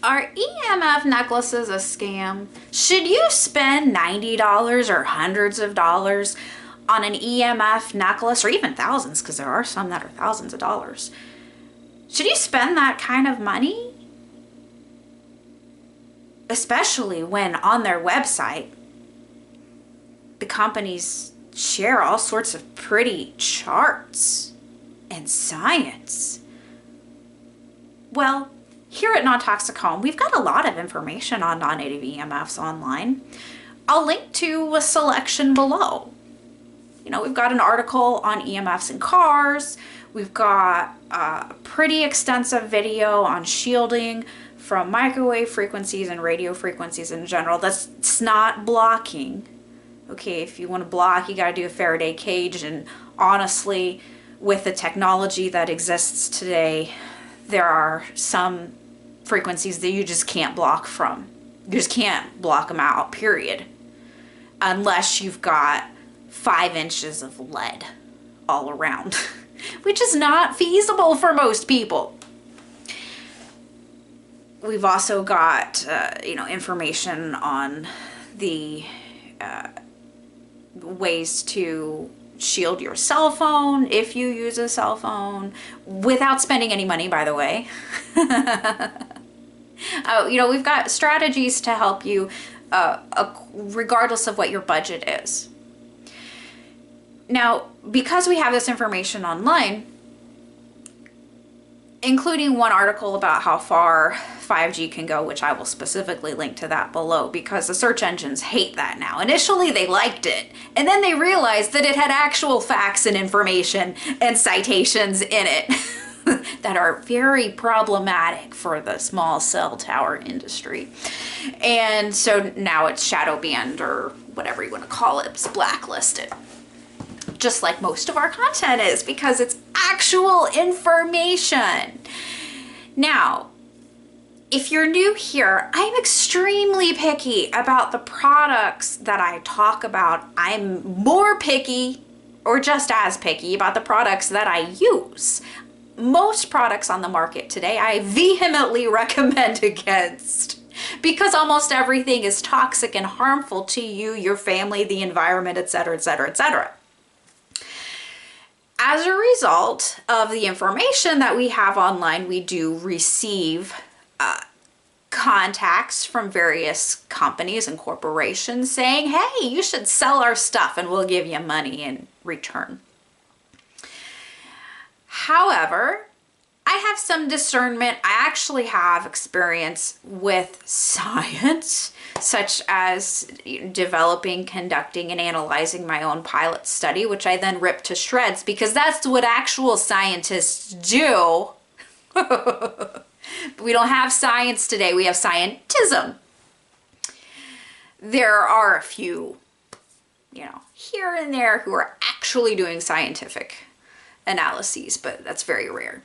Are EMF necklaces a scam? Should you spend $90 or hundreds of dollars on an EMF necklace, or even thousands, because there are some that are thousands of dollars? Should you spend that kind of money? Especially when on their website, the companies share all sorts of pretty charts and science. Well, here at Non-Toxic Home, we've got a lot of information on non-native EMFs online. I'll link to a selection below. You know, we've got an article on EMFs in cars. We've got a pretty extensive video on shielding from microwave frequencies and radio frequencies in general. That's not blocking. Okay, if you want to block, you got to do a Faraday cage. And honestly, with the technology that exists today, there are some frequencies that you just can't block from. You just can't block them out, period. Unless you've got 5 inches of lead all around, which is not feasible for most people. We've also got, information on the ways to shield your cell phone if you use a cell phone without spending any money, by the way. We've got strategies to help you regardless of what your budget is. Now, because we have this information online, including one article about how far 5G can go, which I will specifically link to that below, because the search engines hate that now. Initially, they liked it, and then they realized that it had actual facts and information and citations in it that are very problematic for the small cell tower industry. And so now it's shadow banned, or whatever you want to call it. It's blacklisted. Just like most of our content is, because it's actual information. Now, if you're new here, I'm extremely picky about the products that I talk about. I'm more picky, or just as picky, about the products that I use. Most products on the market today, I vehemently recommend against, because almost everything is toxic and harmful to you, your family, the environment, etc., etc., etc. As a result of the information that we have online, we do receive contacts from various companies and corporations saying, hey, you should sell our stuff and we'll give you money in return. However, I have some discernment. I actually have experience with science, such as developing, conducting, and analyzing my own pilot study, which I then rip to shreds, because that's what actual scientists do. We don't have science today, we have scientism. There are a few, here and there who are actually doing scientific analyses, but that's very rare.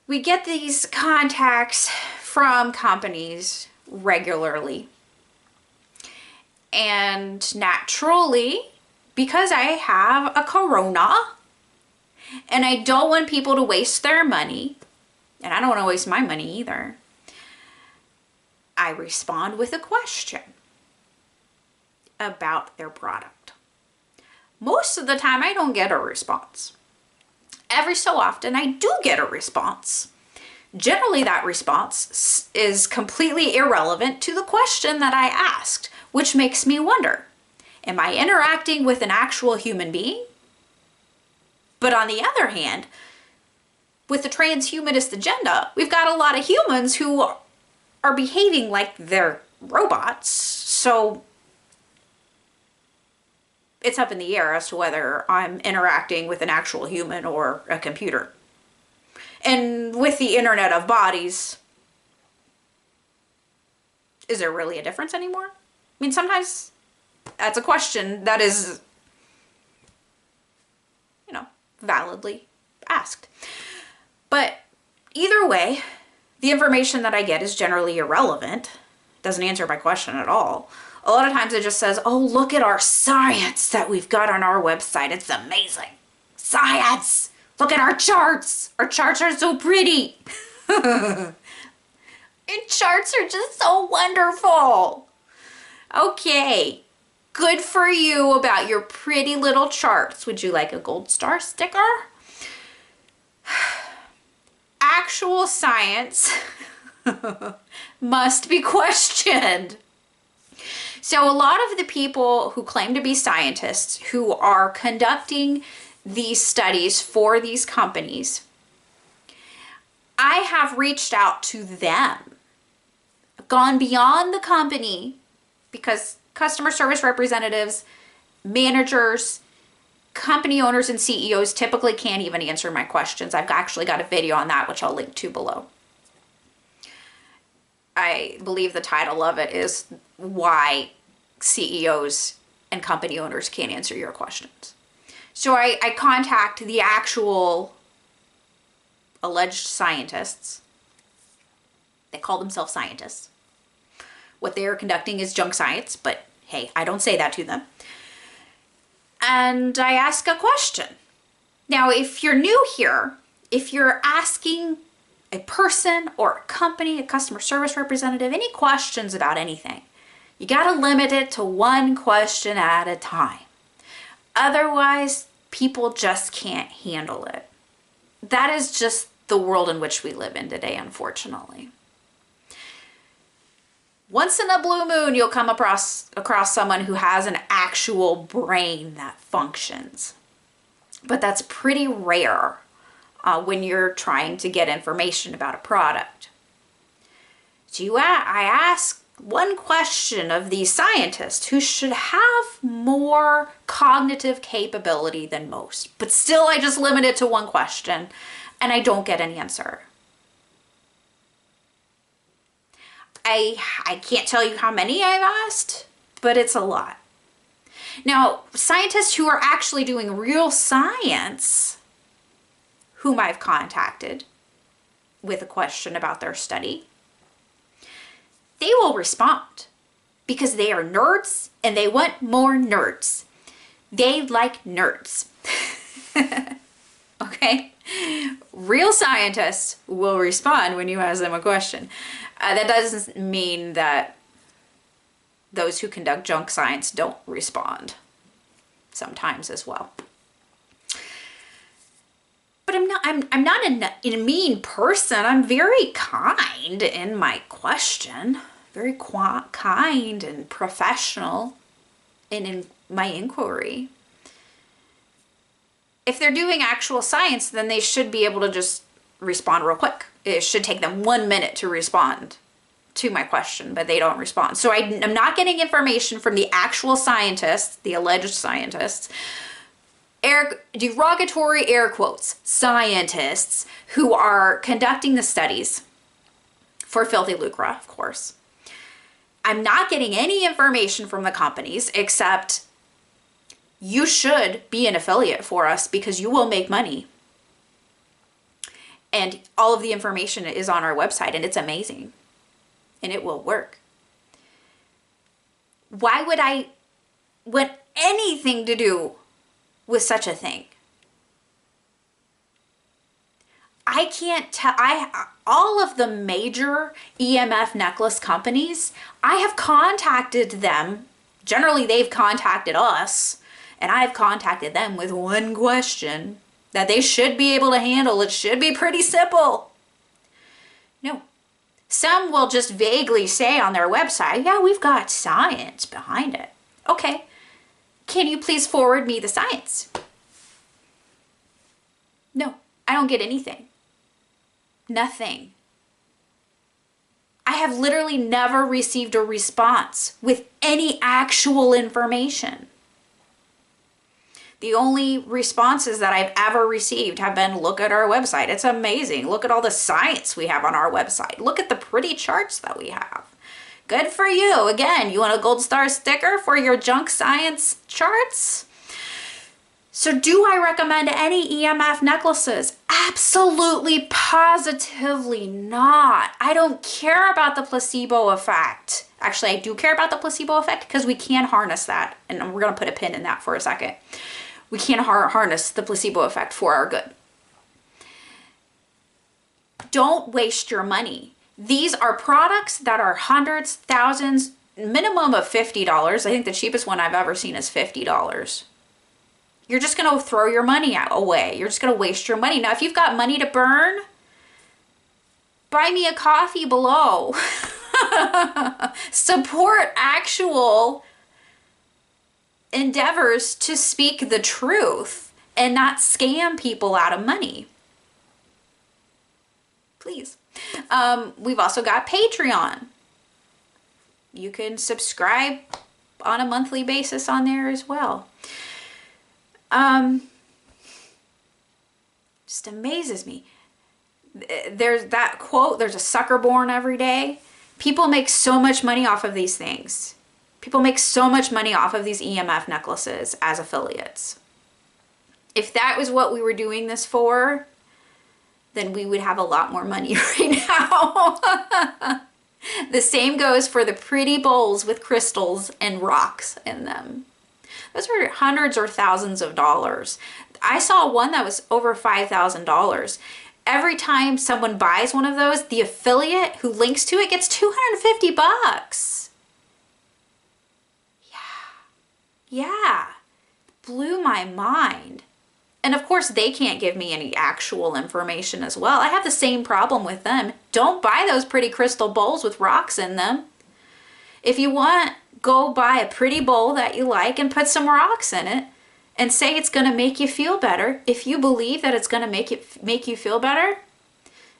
We get these contacts from companies regularly. And naturally, because I have a corona and I don't want people to waste their money, and I don't want to waste my money either, I respond with a question about their product. Most of the time, I don't get a response. Every so often, I do get a response. Generally, that response is completely irrelevant to the question that I asked, which makes me wonder, am I interacting with an actual human being? But on the other hand, with the transhumanist agenda, we've got a lot of humans who are behaving like they're robots. So it's up in the air as to whether I'm interacting with an actual human or a computer. And with the Internet of Bodies, is there really a difference anymore? I mean, sometimes that's a question that is, validly asked. But either way, the information that I get is generally irrelevant. Doesn't answer my question at all. A lot of times it just says, oh, look at our science that we've got on our website. It's amazing. Science! Look at our charts. Our charts are so pretty. And charts are just so wonderful. Okay, good for you about your pretty little charts. Would you like a gold star sticker? Actual science must be questioned. So a lot of the people who claim to be scientists who are conducting these studies for these companies, I have reached out to them, gone beyond the company, because customer service representatives, managers, company owners, and CEOs typically can't even answer my questions. I've actually got a video on that, which I'll link to below. I believe the title of it is Why CEOs and Company Owners Can't Answer Your Questions. So I contact the actual alleged scientists. They call themselves scientists. What they are conducting is junk science, but hey, I don't say that to them. And I ask a question. Now, if you're new here, if you're asking a person or a company, a customer service representative, any questions about anything, you gotta limit it to one question at a time. Otherwise, people just can't handle it. That is just the world in which we live in today, unfortunately. Once in a blue moon, you'll come across someone who has an actual brain that functions. But that's pretty rare when you're trying to get information about a product. So I ask one question of these scientists who should have more cognitive capability than most. But still, I just limit it to one question and I don't get an answer. I can't tell you how many I've asked, but it's a lot. Now, scientists who are actually doing real science, whom I've contacted with a question about their study, they will respond because they are nerds and they want more nerds. They like nerds. Okay? Real scientists will respond when you ask them a question. That doesn't mean that those who conduct junk science don't respond sometimes as well. But I'm not a mean person. I'm very kind in my question, very kind and professional in my inquiry. If they're doing actual science, then they should be able to just respond real quick. It should take them 1 minute to respond to my question, but they don't respond. So I'm not getting information from the actual scientists, the alleged scientists, derogatory air quotes, scientists who are conducting the studies for filthy lucre, of course. I'm not getting any information from the companies except you should be an affiliate for us because you will make money. And all of the information is on our website and it's amazing and it will work. Why would I want anything to do with such a thing? I can't tell. All of the major EMF necklace companies, I have contacted them. Generally, they've contacted us, and I've contacted them with one question that they should be able to handle. It should be pretty simple. No. Some will just vaguely say on their website, yeah, we've got science behind it. Okay. Can you please forward me the science? No, I don't get anything. Nothing. I have literally never received a response with any actual information. The only responses that I've ever received have been, look at our website. It's amazing. Look at all the science we have on our website. Look at the pretty charts that we have. Good for you. Again, you want a gold star sticker for your junk science charts? So do I recommend any EMF necklaces? Absolutely, positively not. I don't care about the placebo effect. Actually, I do care about the placebo effect because we can harness that. And we're going to put a pin in that for a second. We can harness the placebo effect for our good. Don't waste your money. These are products that are hundreds, thousands, minimum of $50. I think the cheapest one I've ever seen is $50. You're just going to throw your money away. You're just going to waste your money. Now, if you've got money to burn, buy me a coffee below. Support actual endeavors to speak the truth and not scam people out of money. Please. We've also got Patreon. You can subscribe on a monthly basis on there as well. Just amazes me. There's that quote, there's a sucker born every day. People make so much money off of these things. People make so much money off of these EMF necklaces as affiliates. If that was what we were doing this for, then we would have a lot more money right now. The same goes for the pretty bowls with crystals and rocks in them. Those are hundreds or thousands of dollars. I saw one that was over $5,000. Every time someone buys one of those, the affiliate who links to it gets 250 bucks. Yeah. Blew my mind. And of course, they can't give me any actual information as well. I have the same problem with them. Don't buy those pretty crystal bowls with rocks in them. If you want, go buy a pretty bowl that you like and put some rocks in it and say it's going to make you feel better. If you believe that it's going to make you feel better,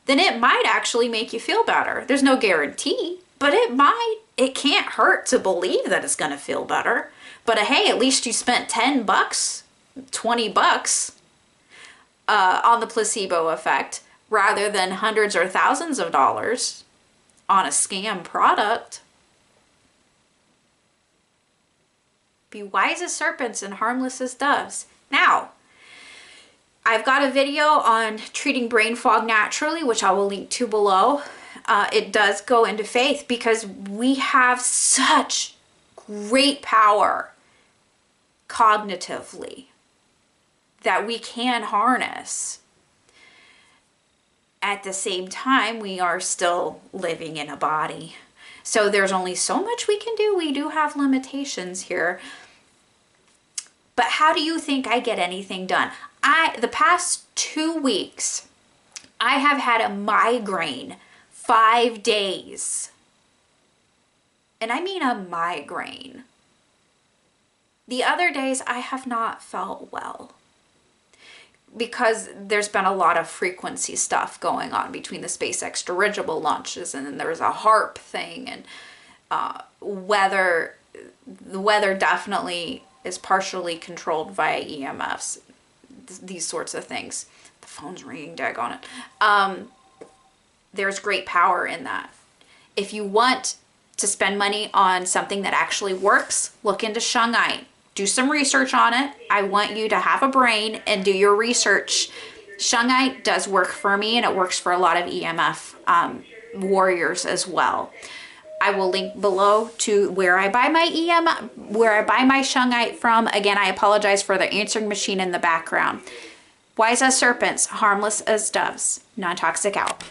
then it might actually make you feel better. There's no guarantee, but it might. It can't hurt to believe that it's going to feel better. But hey, at least you spent 10 bucks. 20 bucks on the placebo effect rather than hundreds or thousands of dollars on a scam product. Be wise as serpents and harmless as doves. Now, I've got a video on treating brain fog naturally, which I will link to below. It does go into faith because we have such great power cognitively that we can harness. At the same time, we are still living in a body. So there's only so much we can do. We do have limitations here. But how do you think I get anything done? The past 2 weeks, I have had a migraine 5 days. And I mean a migraine. The other days, I have not felt well, because there's been a lot of frequency stuff going on between the SpaceX dirigible launches, and then there's a HARP thing, and the weather definitely is partially controlled via EMFs, these sorts of things. The phone's ringing, daggone it. There's great power in that. If you want to spend money on something that actually works, look into shungite. Do some research on it. I want you to have a brain and do your research. Shungite does work for me, and it works for a lot of EMF warriors as well. I will link below to where I buy my shungite from. Again, I apologize for the answering machine in the background. Wise as serpents, harmless as doves. Non-toxic out.